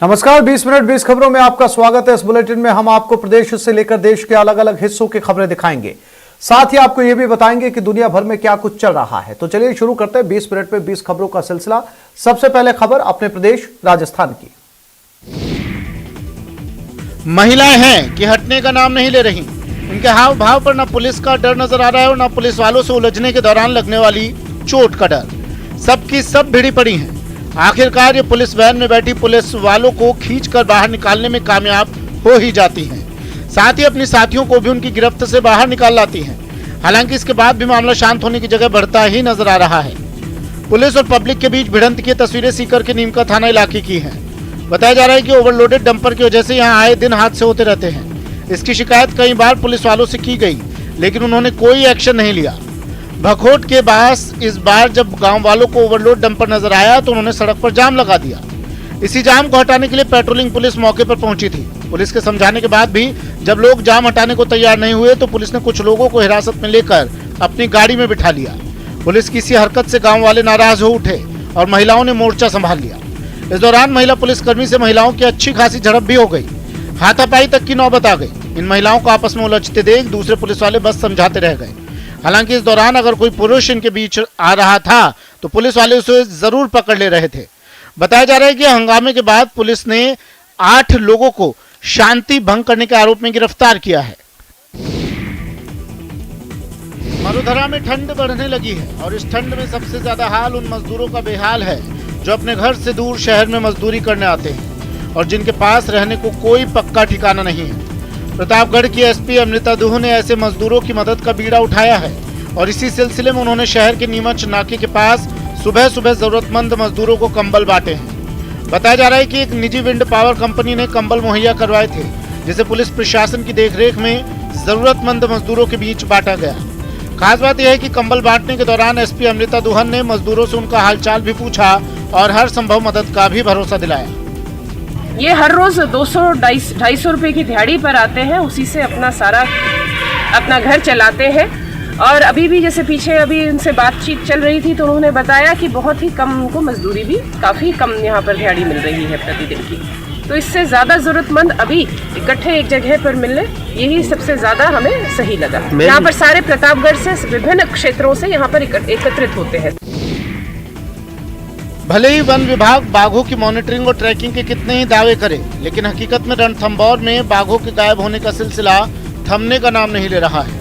नमस्कार, 20 मिनट 20 खबरों में आपका स्वागत है। इस बुलेटिन में हम आपको प्रदेश से लेकर देश के अलग अलग हिस्सों की खबरें दिखाएंगे। साथ ही आपको यह भी बताएंगे कि दुनिया भर में क्या कुछ चल रहा है। तो चलिए शुरू करते हैं 20 मिनट में 20 खबरों का सिलसिला। सबसे पहले खबर अपने प्रदेश राजस्थान की। महिलाएं हैं कि हटने का नाम नहीं ले रही। उनके हाव भाव पर न पुलिस का डर नजर आ रहा है और न पुलिस वालों से उलझने के दौरान लगने वाली चोट का डर। सबकी सब भिड़ी पड़ी हैं। आखिरकार ये पुलिस वैन में बैठी पुलिस वालों को खींचकर बाहर निकालने में कामयाब हो ही जाती हैं। साथ ही अपनी साथियों को भी उनकी गिरफ्त से बाहर निकाल लाती हैं। हालांकि इसके बाद भी मामला शांत होने की जगह बढ़ता ही नजर आ रहा है। पुलिस और पब्लिक के बीच भिड़ंत की तस्वीरें सीकर के नीमका थाना इलाके की हैं। बताया जा रहा है कि ओवरलोडेड डंपर की वजह से यहाँ आए दिन हादसे होते रहते हैं। इसकी शिकायत कई बार पुलिस वालों से की गई, लेकिन उन्होंने कोई एक्शन नहीं लिया। भखोट के पास इस बार जब गांव वालों को ओवरलोड डंपर नजर आया तो उन्होंने सड़क पर जाम लगा दिया। इसी जाम को हटाने के लिए पेट्रोलिंग पुलिस मौके पर पहुंची थी। पुलिस के समझाने के बाद भी जब लोग जाम हटाने को तैयार नहीं हुए तो पुलिस ने कुछ लोगों को हिरासत में लेकर अपनी गाड़ी में बिठा लिया। पुलिस की इसी हरकत से गाँव वाले नाराज हो उठे और महिलाओं ने मोर्चा संभाल लिया। इस दौरान महिला पुलिसकर्मी से महिलाओं की अच्छी खासी झड़प भी हो गई। हाथापाई तक की नौबत आ गई। इन महिलाओं को आपस में उलझते देख दूसरे पुलिस वाले बस समझाते रह गए। हालांकि इस दौरान अगर कोई पुरुष इनके बीच आ रहा था तो पुलिस वाले उसे जरूर पकड़ ले रहे थे। बताया जा रहा है कि हंगामे के बाद पुलिस ने 8 लोगों को शांति भंग करने के आरोप में गिरफ्तार किया है। मरुधरा में ठंड बढ़ने लगी है और इस ठंड में सबसे ज्यादा हाल उन मजदूरों का बेहाल है जो अपने घर से दूर शहर में मजदूरी करने आते हैं और जिनके पास रहने को कोई पक्का ठिकाना नहीं है। प्रतापगढ़ की एसपी अमृता दुह ने ऐसे मजदूरों की मदद का बीड़ा उठाया है और इसी सिलसिले में उन्होंने शहर के नीमच नाके के पास सुबह सुबह जरूरतमंद मजदूरों को कंबल बांटे हैं। बताया जा रहा है कि एक निजी विंड पावर कंपनी ने कंबल मुहैया करवाए थे, जिसे पुलिस प्रशासन की देखरेख में जरूरतमंद मजदूरों के बीच बांटा गया। खास बात यह है कि कंबल बांटने के दौरान एसपी अमृता दुहन ने मजदूरों से उनका हालचाल भी पूछा और हर संभव मदद का भी भरोसा दिलाया। ये हर रोज 200-250 रुपए की दिहाड़ी पर आते हैं, उसी से अपना घर चलाते हैं। और अभी भी जैसे पीछे अभी उनसे बातचीत चल रही थी तो उन्होंने बताया कि बहुत ही कम उनको मजदूरी भी काफ़ी कम यहाँ पर दिहाड़ी मिल रही है प्रतिदिन की। तो इससे ज़्यादा ज़रूरतमंद अभी इकट्ठे एक जगह पर मिलने, यही सबसे ज़्यादा हमें सही लगा। यहाँ पर सारे प्रतापगढ़ से विभिन्न क्षेत्रों से यहाँ पर एकत्रित होते हैं। भले ही वन विभाग बाघों की मॉनिटरिंग और ट्रैकिंग के कितने ही दावे करे, लेकिन हकीकत में रणथंभौर में बाघों के गायब होने का सिलसिला थमने का नाम नहीं ले रहा है।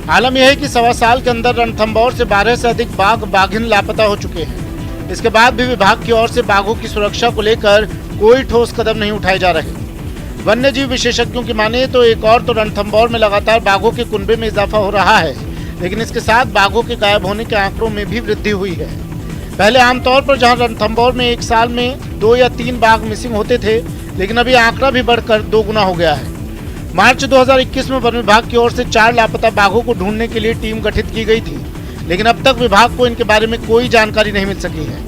आलम यह है कि 1.25 साल के अंदर रणथंभौर से 12 से अधिक बाघ बाघिन लापता हो चुके हैं। इसके बाद भी विभाग की ओर से बाघों की सुरक्षा को लेकर कोई ठोस कदम नहीं उठाए जा रहे। वन्य जीव विशेषज्ञों की माने तो एक और तो रणथंभौर में लगातार बाघों के कुनबे में इजाफा हो रहा है, लेकिन इसके साथ बाघों के गायब होने के आंकड़ों में भी वृद्धि हुई है। पहले आमतौर पर जहां रणथंभौर में एक साल में 2 या 3 बाघ मिसिंग होते थे, लेकिन अभी आंकड़ा भी बढ़कर 2 गुना हो गया है। मार्च 2021 में वन विभाग की ओर से 4 लापता बाघों को ढूंढने के लिए टीम गठित की गई थी, लेकिन अब तक विभाग को इनके बारे में कोई जानकारी नहीं मिल सकी है।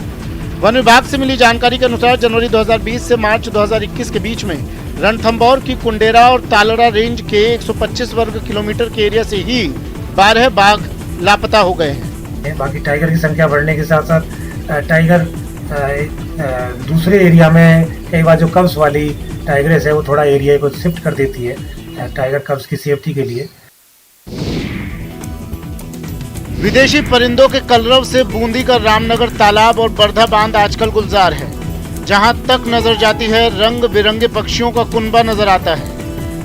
वन विभाग से मिली जानकारी के अनुसार जनवरी 2020 से मार्च 2021 के बीच में रणथंभौर की कुंडेरा और तालड़ा रेंज के 125 वर्ग किलोमीटर के एरिया से ही 12 बाघ लापता हो गए हैं। बाकी टाइगर की संख्या बढ़ने के साथ साथ टाइगर दूसरे एरिया में कई बार जो कब्स वाली टाइगरेस है वो थोड़ा एरिया को शिफ्ट कर देती है टाइगर कब्स की सेफ्टी के लिए। विदेशी परिंदों के कलरव से बूंदी का रामनगर तालाब और बरधा बांध आजकल गुलजार है। जहां तक नजर जाती है रंग बिरंगे पक्षियों का कुनबा नजर आता है।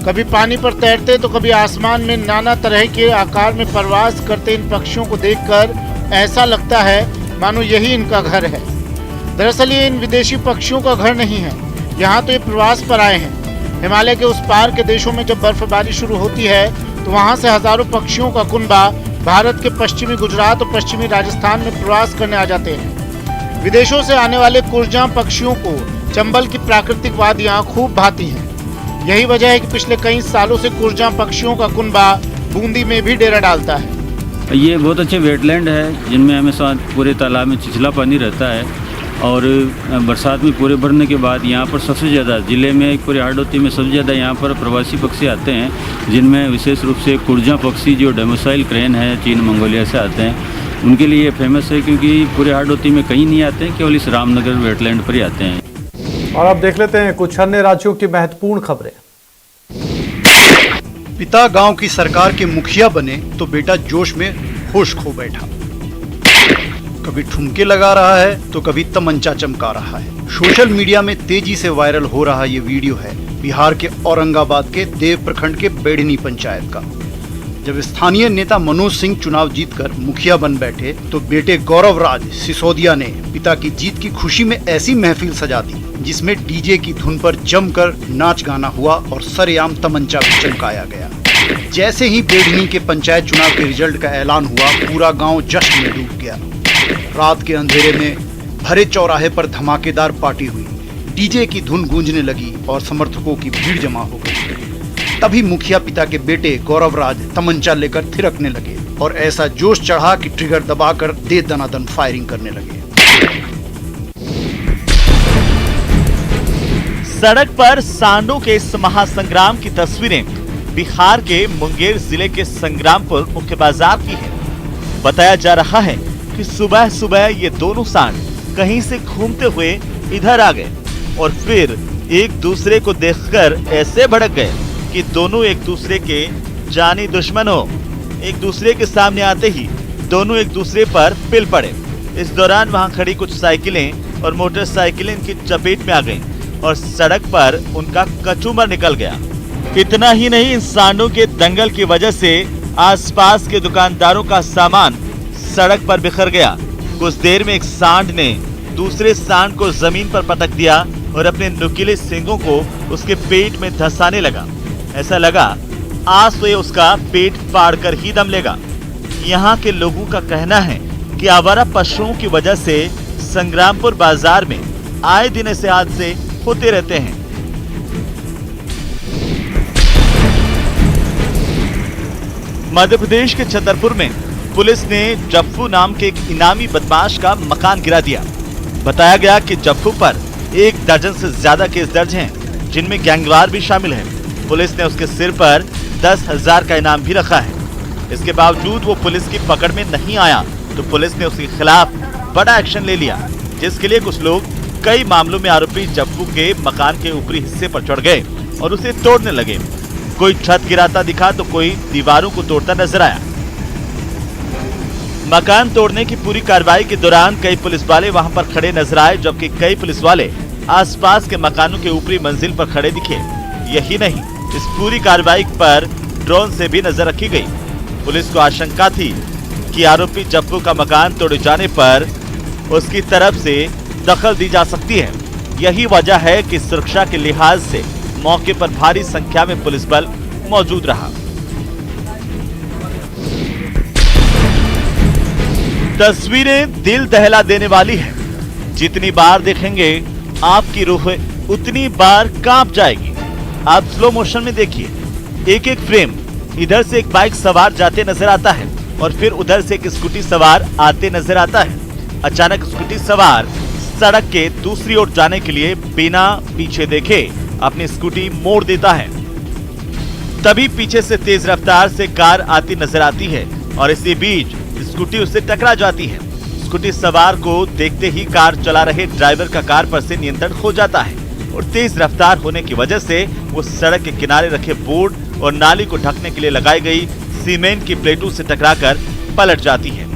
कभी पानी पर तैरते तो कभी आसमान में नाना तरह के आकार में परवास करते इन पक्षियों को देखकर ऐसा लगता है मानो यही इनका घर है। दरअसल ये इन विदेशी पक्षियों का घर नहीं है, यहाँ तो ये प्रवास पर आए हैं। हिमालय के उस पार के देशों में जब बर्फबारी शुरू होती है तो वहाँ से हजारों पक्षियों का कुनबा भारत के पश्चिमी गुजरात और पश्चिमी राजस्थान में प्रवास करने आ जाते हैं। विदेशों से आने वाले कुरजां पक्षियों को चंबल की प्राकृतिक वादियाँ खूब भाती हैं। यही वजह है कि पिछले कई सालों से कुरजां पक्षियों का कुनबा बूंदी में भी डेरा डालता है। ये बहुत अच्छे वेटलैंड है जिनमें हमेशा पूरे तालाब में छिछला पानी रहता है और बरसात में पूरे भरने के बाद यहाँ पर सबसे ज़्यादा जिले में पूरे हाड़ौती में सबसे ज़्यादा यहाँ पर प्रवासी पक्षी आते हैं, जिनमें विशेष रूप से कुरजां पक्षी जो डोमिसाइल क्रेन है चीन मंगोलिया से आते हैं, उनके लिए फेमस है क्योंकि पूरे हाड़ौती में कहीं नहीं आते हैं, केवल इस रामनगर वेटलैंड पर ही आते हैं। और अब देख लेते हैं कुछ अन्य राज्यों की महत्वपूर्ण खबरें। पिता गांव की सरकार के मुखिया बने तो बेटा जोश में होश खो बैठा। कभी ठुमके लगा रहा है तो कभी तमंचा चमका रहा है। सोशल मीडिया में तेजी से वायरल हो रहा ये वीडियो है बिहार के औरंगाबाद के देव प्रखंड के बेड़नी पंचायत का। जब स्थानीय नेता मनोज सिंह चुनाव जीतकर मुखिया बन बैठे तो बेटे गौरव राज सिसोदिया ने पिता की जीत की खुशी में ऐसी महफिल सजा दी जिसमें डीजे की धुन पर जमकर नाच गाना हुआ और सरेआम तमंचा भी चमकाया गया। जैसे ही बेड़नी के पंचायत चुनाव के रिजल्ट का ऐलान हुआ, पूरा गांव जश्न में डूब गया। रात के अंधेरे में भरे चौराहे पर धमाकेदार पार्टी हुई, डीजे की धुन गूंजने लगी और समर्थकों की भीड़ जमा हो गई। तभी मुखिया पिता के बेटे गौरव राज तमंचा लेकर थिरकने लगे और ऐसा जोश चढ़ा कि ट्रिगर दबाकर दे दनादन फायरिंग करने लगे। सड़क पर सांडों के इस महासंग्राम की तस्वीरें बिहार के मुंगेर जिले के संग्रामपुर मुख्य बाजार की है। बताया जा रहा है कि सुबह सुबह ये दोनों सांड कहीं से घूमते हुए इधर आ गए और फिर एक दूसरे को देखकर ऐसे भड़क गए कि दोनों एक दूसरे के जानी दुश्मन हो। एक दूसरे के सामने आते ही दोनों एक दूसरे पर पिल पड़े। इस दौरान वहां खड़ी कुछ साइकिलें और मोटरसाइकिलें इनकी चपेट में आ गईं और सड़क पर उनका कचूमर निकल गया। इतना ही नहीं, इन सांडों के दंगल की वजह से आसपास के दुकानदारों का सामान सड़क पर बिखर गया। कुछ देर में एक सांड ने दूसरे सांड को जमीन पर पटक दिया और अपने नुकीले सींगों को उसके पेट में धंसाने लगा। ऐसा लगा आज तो ये उसका पेट फाड़ कर ही दम लेगा। यहाँ के लोगों का कहना है कि आवारा पशुओं की वजह से संग्रामपुर बाजार में आए दिन ऐसे हादसे होते रहते हैं। मध्य प्रदेश के छतरपुर में पुलिस ने जफ्फू नाम के एक इनामी बदमाश का मकान गिरा दिया। बताया गया कि जफ्फू पर 1 दर्जन से ज्यादा केस दर्ज हैं, जिनमें गैंगवार भी शामिल है। पुलिस ने उसके सिर पर 10,000 का इनाम भी रखा है। इसके बावजूद वो पुलिस की पकड़ में नहीं आया तो पुलिस ने उसके खिलाफ बड़ा एक्शन ले लिया, जिसके लिए कुछ लोग कई मामलों में आरोपी जफ्फू के मकान के ऊपरी हिस्से पर चढ़ गए और उसे तोड़ने लगे। कोई छत गिराता दिखा तो कोई दीवारों को तोड़ता नजर आया। मकान तोड़ने की पूरी कार्रवाई के दौरान कई पुलिस वाले वहां पर खड़े नजर आए, जबकि कई पुलिस वाले आसपास के मकानों के ऊपरी मंजिल पर खड़े दिखे। यही नहीं, इस पूरी कार्रवाई पर ड्रोन से भी नजर रखी गई। पुलिस को आशंका थी कि आरोपी जफ्फू का मकान तोड़े जाने पर उसकी तरफ से दखल दी जा सकती है। यही वजह है कि सुरक्षा के लिहाज से मौके पर भारी संख्या में पुलिस बल मौजूद रहा। तस्वीरें दिल दहला देने वाली है। जितनी बार देखेंगे आपकी रूह उतनी बार कांप जाएगी। आप स्लो मोशन में देखिए, एक एक फ्रेम। इधर से एक बाइक सवार जाते नजर आता है और फिर उधर से एक स्कूटी सवार आते नजर आता है। अचानक स्कूटी सवार सड़क के दूसरी ओर जाने के लिए बिना पीछे देखे अपनी स्कूटी मोड़ देता है। तभी पीछे से तेज रफ्तार से कार आती नजर आती है और इसी बीच स्कूटी उससे टकरा जाती है। स्कूटी सवार को देखते ही कार चला रहे ड्राइवर का कार पर से नियंत्रण खो जाता है और तेज रफ्तार होने की वजह से वो सड़क के किनारे रखे बोर्ड और नाली को ढकने के लिए लगाई गई सीमेंट की प्लेटों से टकराकर पलट जाती है।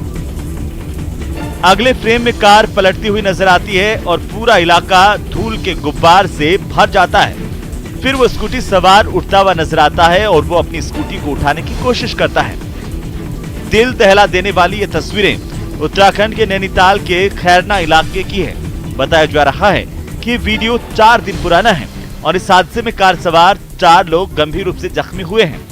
अगले फ्रेम में कार पलटती हुई नजर आती है और पूरा इलाका धूल के गुब्बार से भर जाता है। फिर वो स्कूटी सवार उठता हुआ नजर आता है और वो अपनी स्कूटी को उठाने की कोशिश करता है। दिल दहला देने वाली ये तस्वीरें उत्तराखंड के नैनीताल के खैरना इलाके की है। बताया जा रहा है कि वीडियो 4 दिन पुराना है और इस हादसे में कार सवार 4 लोग गंभीर रूप से जख्मी हुए हैं।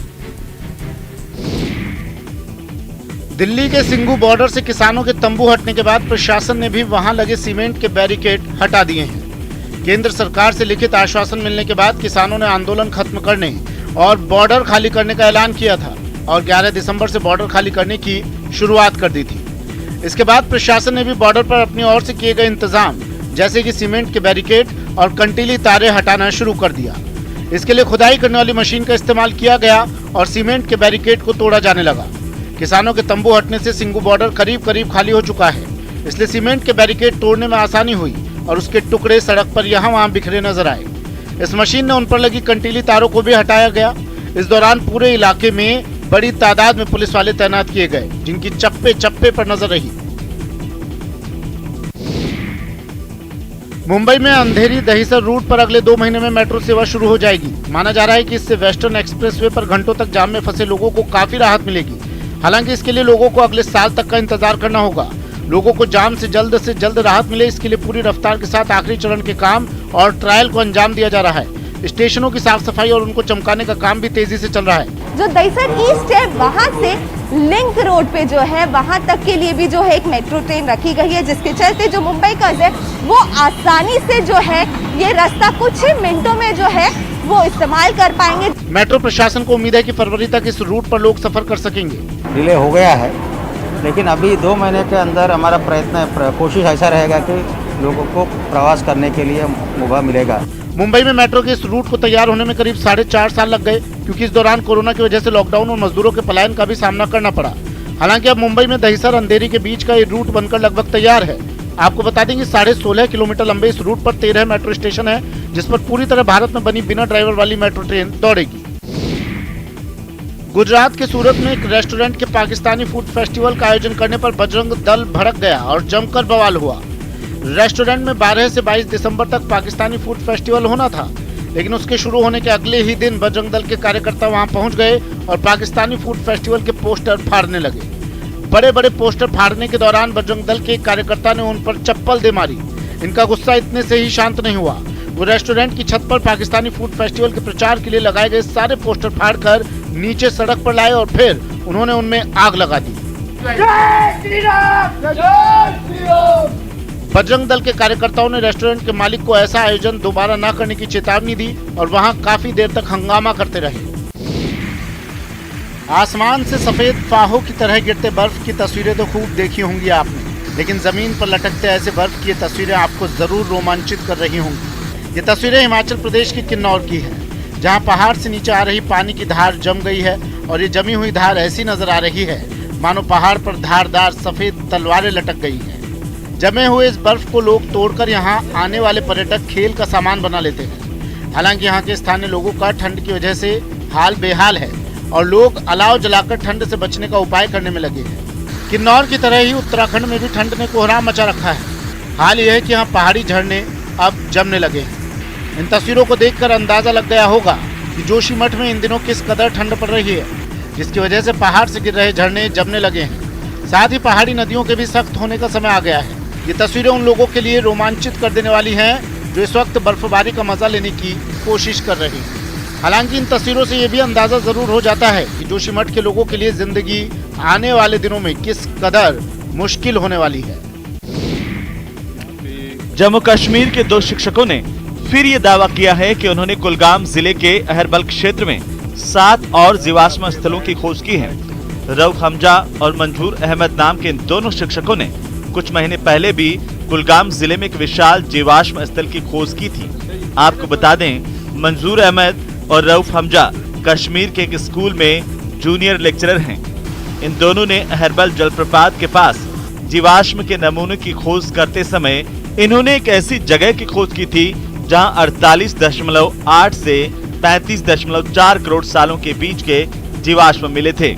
दिल्ली के सिंघू बॉर्डर से किसानों के तंबू हटने के बाद प्रशासन ने भी वहां लगे सीमेंट के बैरिकेड हटा दिए हैं। केंद्र सरकार से लिखित आश्वासन मिलने के बाद किसानों ने आंदोलन खत्म करने और बॉर्डर खाली करने का ऐलान किया था और 11 दिसंबर से बॉर्डर खाली करने की शुरुआत कर दी थी। इसके बाद प्रशासन ने भी बॉर्डर पर अपनी ओर से किए गए इंतजाम जैसे कि सीमेंट के बैरिकेड और कंटीली तारें हटाना शुरू कर दिया। इसके लिए खुदाई करने वाली मशीन का इस्तेमाल किया गया और सीमेंट के बैरिकेड को तोड़ा जाने लगा। किसानों के तंबू हटने से सिंघू बॉर्डर करीब करीब खाली हो चुका है, इसलिए सीमेंट के बैरिकेड तोड़ने में आसानी हुई और उसके टुकड़े सड़क पर यहाँ वहाँ बिखरे नजर आए। इस मशीन ने उन पर लगी कंटीली तारों को भी हटाया गया। इस दौरान पूरे इलाके में बड़ी तादाद में पुलिस वाले तैनात किए गए, जिनकी चप्पे चप्पे पर नजर रही। मुंबई में अंधेरी दहिसर रूट पर अगले 2 महीने में मेट्रो सेवा शुरू हो जाएगी। माना जा रहा है कि इससे वेस्टर्न एक्सप्रेसवे पर घंटों तक जाम में फंसे लोगों को काफी राहत मिलेगी। हालांकि इसके लिए लोगों को अगले साल तक का इंतजार करना होगा। लोगों को जाम से जल्द राहत मिले, इसके लिए पूरी रफ्तार के साथ आखिरी चरण के काम और ट्रायल को अंजाम दिया जा रहा है। स्टेशनों की साफ सफाई और उनको चमकाने का काम भी तेजी से चल रहा है। जो दहिसर ईस्ट है वहां से लिंक रोड पे जो है वहां तक के लिए भी जो है एक मेट्रो ट्रेन रखी गई है, जिसके चलते जो मुंबई का है वो आसानी से जो है ये रास्ता कुछ ही मिनटों में जो है वो इस्तेमाल कर पाएंगे। मेट्रो प्रशासन को उम्मीद है कि फरवरी तक इस रूट पर लोग सफर कर सकेंगे। डिले हो गया है, लेकिन अभी 2 महीने के अंदर हमारा कोशिश ऐसा रहेगा कि लोगों को प्रवास करने के लिए मौका मिलेगा। मुंबई में मेट्रो के इस रूट को तैयार होने में करीब 4.5 साल लग गए, क्योंकि इस दौरान कोरोना की वजह से लॉकडाउन और मजदूरों के पलायन का भी सामना करना पड़ा। हालांकि अब मुंबई में दहिसर अंधेरी के बीच का ये रूट बनकर लगभग तैयार है। आपको बता देंगे 16.5 किलोमीटर लंबे इस रूट पर 13 मेट्रो स्टेशन है, जिस पर पूरी तरह भारत में बनी बिना ड्राइवर वाली मेट्रो ट्रेन दौड़ेगी। गुजरात के सूरत में एक रेस्टोरेंट के पाकिस्तानी फूड फेस्टिवल का आयोजन करने पर बजरंग दल भड़क गया और जमकर बवाल हुआ। रेस्टोरेंट में 12 से 22 दिसंबर तक पाकिस्तानी फूड फेस्टिवल होना था, लेकिन उसके शुरू होने के अगले ही दिन बजरंग दल के कार्यकर्ता वहां पहुंच गए और पाकिस्तानी फूड फेस्टिवल के पोस्टर फाड़ने लगे। बड़े बड़े पोस्टर फाड़ने के दौरान बजरंग दल के एक कार्यकर्ता ने उन पर चप्पल दे मारी। इनका गुस्सा इतने से ही शांत नहीं हुआ। वो रेस्टोरेंट की छत पर पाकिस्तानी फूड फेस्टिवल के प्रचार के लिए लगाए गए सारे पोस्टर फाड़कर नीचे सड़क पर लाए और फिर उन्होंने उनमें आग लगा दी। बजरंग दल के कार्यकर्ताओं ने रेस्टोरेंट के मालिक को ऐसा आयोजन दोबारा न करने की चेतावनी दी और वहां काफी देर तक हंगामा करते रहे। आसमान से सफेद फाहों की तरह गिरते बर्फ की तस्वीरें तो खूब देखी होंगी आपने, लेकिन जमीन पर लटकते ऐसे बर्फ की तस्वीरें आपको जरूर रोमांचित कर रही होंगी। ये तस्वीरें हिमाचल प्रदेश के किन्नौर की है, जहां पहाड़ से नीचे आ रही पानी की धार जम गई है और ये जमी हुई धार ऐसी नजर आ रही है मानो पहाड़ पर धारदार सफेद तलवारें लटक गई हैं। जमे हुए इस बर्फ को लोग तोड़कर यहाँ आने वाले पर्यटक खेल का सामान बना लेते हैं। हालांकि यहाँ के स्थानीय लोगों का ठंड की वजह से हाल बेहाल है और लोग अलाव जलाकर ठंड से बचने का उपाय करने में लगे हैं। किन्नौर की तरह ही उत्तराखंड में भी ठंड ने कोहराम मचा रखा है। हाल यह है कि यहाँ पहाड़ी झरने अब जमने लगे हैं। इन तस्वीरों को देखकर अंदाजा लग गया होगा कि जोशीमठ में इन दिनों किस कदर ठंड पड़ रही है, जिसकी वजह से पहाड़ से गिर रहे झरने जमने लगे हैं। साथ ही पहाड़ी नदियों के भी सख्त होने का समय आ गया है। ये तस्वीरें उन लोगों के लिए रोमांचित कर देने वाली हैं जो इस वक्त बर्फबारी का मजा लेने की कोशिश कर रहे हैं। हालांकि इन तस्वीरों से ये भी अंदाजा जरूर हो जाता है कि जोशीमठ के लोगों के लिए जिंदगी आने वाले दिनों में किस कदर मुश्किल होने वाली है। जम्मू कश्मीर के 2 शिक्षकों ने फिर ये दावा किया है कि उन्होंने कुलगाम जिले के अहरबल क्षेत्र में 7 और जीवाश्म स्थलों की खोज की है। रऊफ हमजा और मंजूर अहमद नाम के इन दोनों शिक्षकों ने कुछ महीने पहले भी कुलगाम जिले में एक विशाल जीवाश्म स्थल की खोज की थी। आपको बता दें, मंजूर अहमद और रऊफ हमजा कश्मीर के एक स्कूल में जूनियर लेक्चरर हैं। इन दोनों ने अहरबल जलप्रपात के पास जीवाश्म के नमूने की खोज करते समय इन्होंने एक ऐसी जगह की खोज की थी जहां 48.8 से 35.4 करोड़ सालों के बीच के जीवाश्म मिले थे।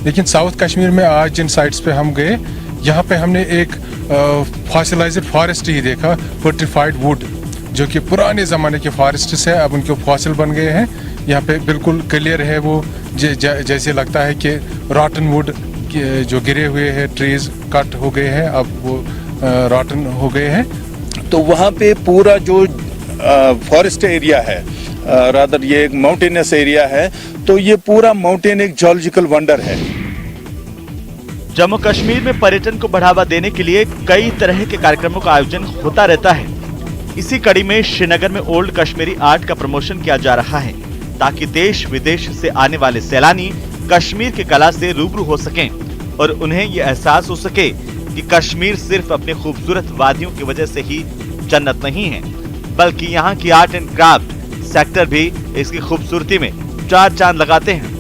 लेकिन साउथ कश्मीर में आज जिन साइट्स पे हम गए, यहाँ पे हमने एक फॉसिलाइज्ड फॉरेस्ट ही देखा, पेट्रिफाइड वुड, जो कि पुराने ज़माने के फॉरेस्ट है, अब उनके फॉसिल बन गए हैं। यहाँ पे बिल्कुल क्लियर है, वो जैसे लगता है कि रॉटन वुड जो गिरे हुए हैं, ट्रीज कट हो गए हैं, अब वो रॉटन हो गए हैं। तो वहाँ पे पूरा जो फॉरेस्ट एरिया है, रादर ये एक माउंटेनस एरिया है, तो ये पूरा माउंटेन एक जियोलॉजिकल वंडर है। जम्मू कश्मीर में पर्यटन को बढ़ावा देने के लिए कई तरह के कार्यक्रमों का आयोजन होता रहता है। इसी कड़ी में श्रीनगर में ओल्ड कश्मीरी आर्ट का प्रमोशन किया जा रहा है, ताकि देश विदेश से आने वाले सैलानी कश्मीर की कला से रूबरू हो सकें और उन्हें ये एहसास हो सके कि कश्मीर सिर्फ अपने खूबसूरत वादियों की वजह से ही जन्नत नहीं है, बल्कि यहाँ की आर्ट एंड क्राफ्ट सेक्टर भी इसकी खूबसूरती में 4 चांद लगाते हैं।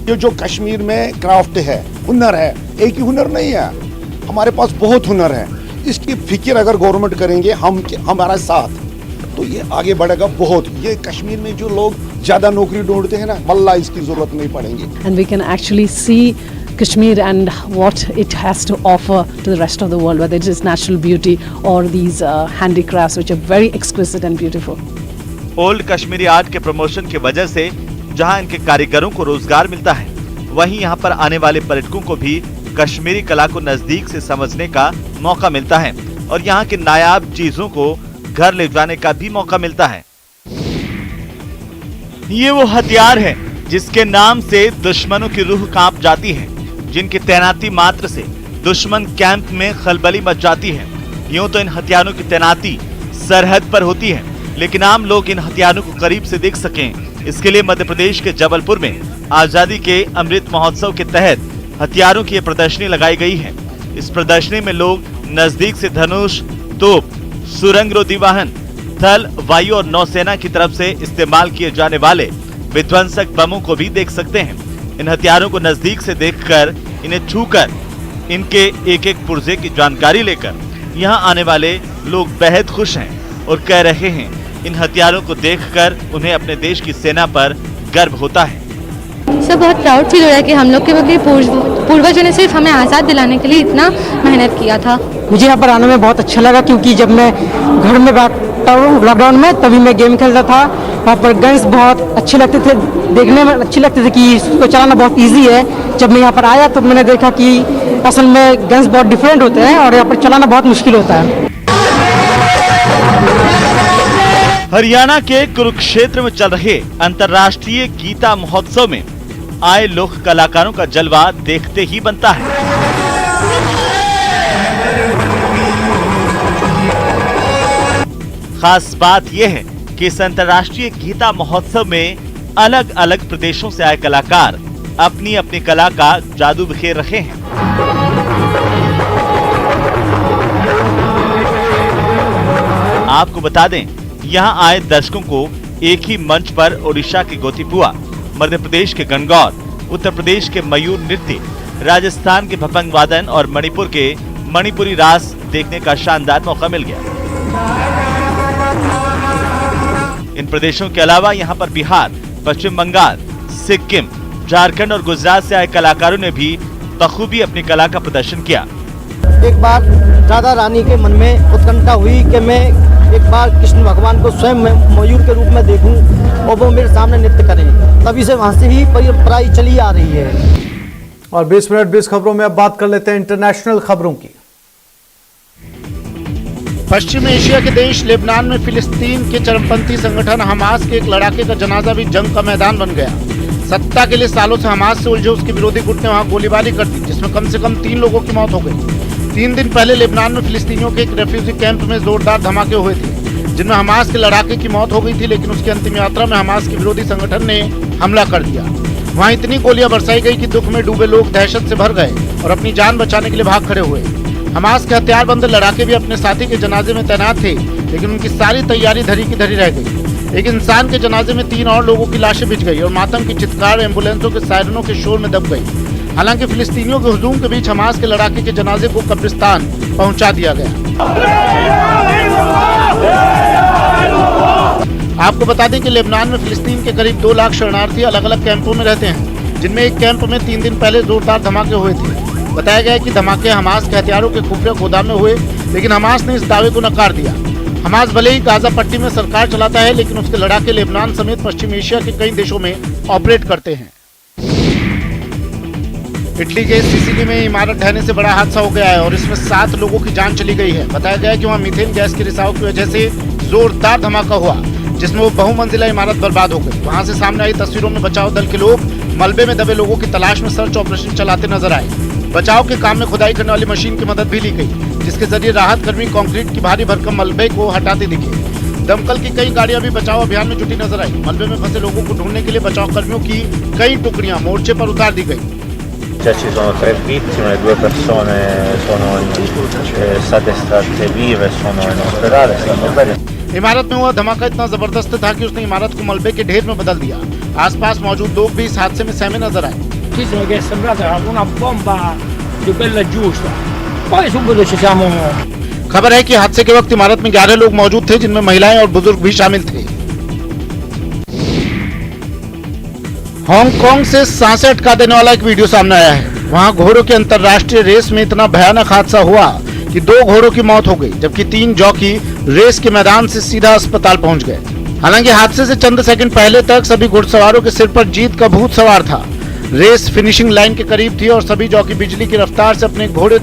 ये जो कश्मीर में क्राफ्ट है, हुनर है, एक ही हुनर नहीं है, हमारे पास बहुत हुनर है। इसकी फिक्र अगर गवर्नमेंट करेंगे हमारा साथ, तो ये आगे बढ़ेगा बहुत। ये कश्मीर में जो लोग ज्यादा नौकरी ढूंढते हैं ना, वल्लाह इसकी जरूरत नहीं पड़ेगी। And we can actually see Kashmir and what it has to offer to the rest of the world, whether it is natural beauty or these handicrafts which are very exquisite and beautiful. Old Kashmiri art के promotion की वजह से जहां इनके कारीगरों को रोजगार मिलता है, वहीं यहां पर आने वाले पर्यटकों को भी कश्मीरी कला को नजदीक से समझने का मौका मिलता है और यहां की नायाब चीजों को घर ले जाने का भी मौका मिलता है। ये वो हथियार है जिसके नाम से दुश्मनों की रूह कांप जाती है, जिनकी तैनाती मात्र से दुश्मन कैंप में खलबली मच जाती है। यूं तो इन हथियारों की तैनाती सरहद पर होती है, लेकिन आम लोग इन हथियारों को करीब से देख सकें, इसके लिए मध्य प्रदेश के जबलपुर में आजादी के अमृत महोत्सव के तहत हथियारों की प्रदर्शनी लगाई गई है। इस प्रदर्शनी में लोग नजदीक से धनुष, तोप, सुरंगरोधी वाहन, थल, वायु और नौसेना की तरफ से इस्तेमाल किए जाने वाले विध्वंसक बमों को भी देख सकते हैं। इन हथियारों को नजदीक से देखकर, इन्हें छूकर, इनके एक एक पुर्जे की जानकारी लेकर यहाँ आने वाले लोग बेहद खुश हैं और कह रहे हैं इन हथियारों को देखकर उन्हें अपने देश की सेना पर गर्व होता है। सब बहुत प्राउड फील हो रहा है कि हम लोग के पूर्वजों ने सिर्फ हमें आज़ाद दिलाने के लिए इतना मेहनत किया था। मुझे यहाँ पर आने में बहुत अच्छा लगा, क्योंकि जब मैं घर में बैठा हूँ लॉकडाउन में, तभी मैं गेम खेलता था। वहाँ पर गन्स बहुत अच्छे लगते थे, देखने में अच्छे लगते थे कि इसको चलाना बहुत ईजी है। जब मैं यहाँ पर आया तो मैंने देखा कि असल में गन्स बहुत डिफरेंट होते हैं और यहाँ पर चलाना बहुत मुश्किल होता है। हरियाणा के कुरुक्षेत्र में चल रहे अंतर्राष्ट्रीय गीता महोत्सव में आए लोक कलाकारों का जलवा देखते ही बनता है। खास बात यह है कि इस अंतर्राष्ट्रीय गीता महोत्सव में अलग अलग प्रदेशों से आए कलाकार अपनी अपनी कला का जादू बिखेर रहे हैं। आपको बता दें, यहाँ आए दर्शकों को एक ही मंच पर ओडिशा के गोतीपुआ, मध्य प्रदेश के गणगौर, उत्तर प्रदेश के मयूर नृत्य, राजस्थान के भपंग वादन और मणिपुर के मणिपुरी रास देखने का शानदार मौका मिल गया। इन प्रदेशों के अलावा यहाँ पर बिहार, पश्चिम बंगाल, सिक्किम, झारखंड और गुजरात से आए कलाकारों ने भी बखूबी अपनी कला का प्रदर्शन किया। एक बार राधा रानी के मन में उत्कंठा हुई कि मैं एक बार कृष्ण भगवान को स्वयं मयूर के रूप में देखूं और वो मेरे सामने नृत्य करें। तभी से वहाँ से ही परंपरा चली आ रही है। और 20 मिनट 20 खबरों में अब बात कर लेते हैं इंटरनेशनल खबरों की। पश्चिम एशिया के देश लेबनान में फिलिस्तीन के चरमपंथी संगठन हमास के एक लड़ाके का जनाजा भी जंग का मैदान बन गया। सत्ता के लिए सालों से हमास से उलझे उसके विरोधी गुट ने वहां गोलीबारी कर दी, जिसमें कम से कम 3 लोगों की मौत हो गई। 3 दिन पहले लेबनान में फिलिस्तीनियों के एक रेफ्यूजी कैंप में जोरदार धमाके हुए थे, जिनमें हमास के लड़ाके की मौत हो गई थी, लेकिन उसकी अंतिम यात्रा में हमास के विरोधी संगठन ने हमला कर दिया। वहाँ इतनी गोलियां बरसाई गई कि दुख में डूबे लोग दहशत से भर गए और अपनी जान बचाने के लिए भाग खड़े हुए। हमास के हथियारबंद लड़ाके भी अपने साथी के जनाजे में तैनात थे, लेकिन उनकी सारी तैयारी धरी की धरी रह गई। एक इंसान के जनाजे में 3 और लोगों की लाशें बिछ गई और मातम की चित्कार एम्बुलेंसों के सायरनों के शोर में दब गई। हालांकि फिलिस्तीनियों के हुजूम के बीच हमास के लड़ाके के जनाजे को कब्रिस्तान पहुंचा दिया गया। आपको बता दें कि लेबनान में फिलिस्तीन के करीब 2 लाख शरणार्थी अलग अलग कैंपों में रहते हैं, जिनमें एक कैंप में 3 दिन पहले जोरदार धमाके हुए थे। बताया गया है कि धमाके हमास के हथियारों के खुफिया गोदाम में हुए, लेकिन हमास ने इस दावे को नकार दिया। हमास भले ही गाजा पट्टी में सरकार चलाता है, लेकिन उसके लड़ाके लेबनान समेत पश्चिम एशिया के कई देशों में ऑपरेट करते हैं। इटली के सिसिली में इमारत ढहने से बड़ा हादसा हो गया है और इसमें 7 लोगों की जान चली गई है। बताया गया है कि वहाँ मीथेन गैस के रिसाव की वजह से जोरदार धमाका हुआ, जिसमें वो बहुमंजिला इमारत बर्बाद हो गई। वहाँ से सामने आई तस्वीरों में बचाव दल के लोग मलबे में दबे लोगों की तलाश में सर्च ऑपरेशन चलाते नजर आए। बचाव के काम में खुदाई करने वाली मशीन की मदद भी ली गई, जिसके जरिए राहत कर्मी कंक्रीट की भारी भरकम मलबे को हटाते दिखे। दमकल की कई गाड़ियां भी बचाव अभियान में जुटी नजर आई। मलबे में फंसे लोगों को ढूंढने के लिए बचाव कर्मियों की कई टुकड़ियां मोर्चे पर उतार दी गई। Ci sono 3 vittime, 2 persone sono state estratte vive, sono in ospedale, stanno bene. इमारत में हुआ धमाका इतना जबरदस्त था कि उसने इमारत को मलबे के ढेर में बदल दिया। आसपास मौजूद लोग भी इस हादसे में सहमे नजर आए। Che è sembrata una bomba di quella giusta. Poi subito ci siamo खबर है कि हादसे के वक्त इमारत में 11 लोग मौजूद थे, जिनमें महिलाएं और बुजुर्ग भी शामिल थे। हांगकांग से सांसें अटका देने वाला एक वीडियो सामने आया है। वहां घोड़ों के अंतरराष्ट्रीय रेस में इतना भयानक हादसा हुआ कि 2 घोड़ों की मौत हो गई, जबकि 3 जॉकी रेस के मैदान से सीधा अस्पताल पहुंच गए। हालांकि हादसे से चंद सेकंड पहले तक सभी घुड़सवारों के सिर पर जीत का भूत सवार था। रेस फिनिशिंग लाइन के करीब थी और सभी जॉकी बिजली की रफ्तार से अपने घोड़े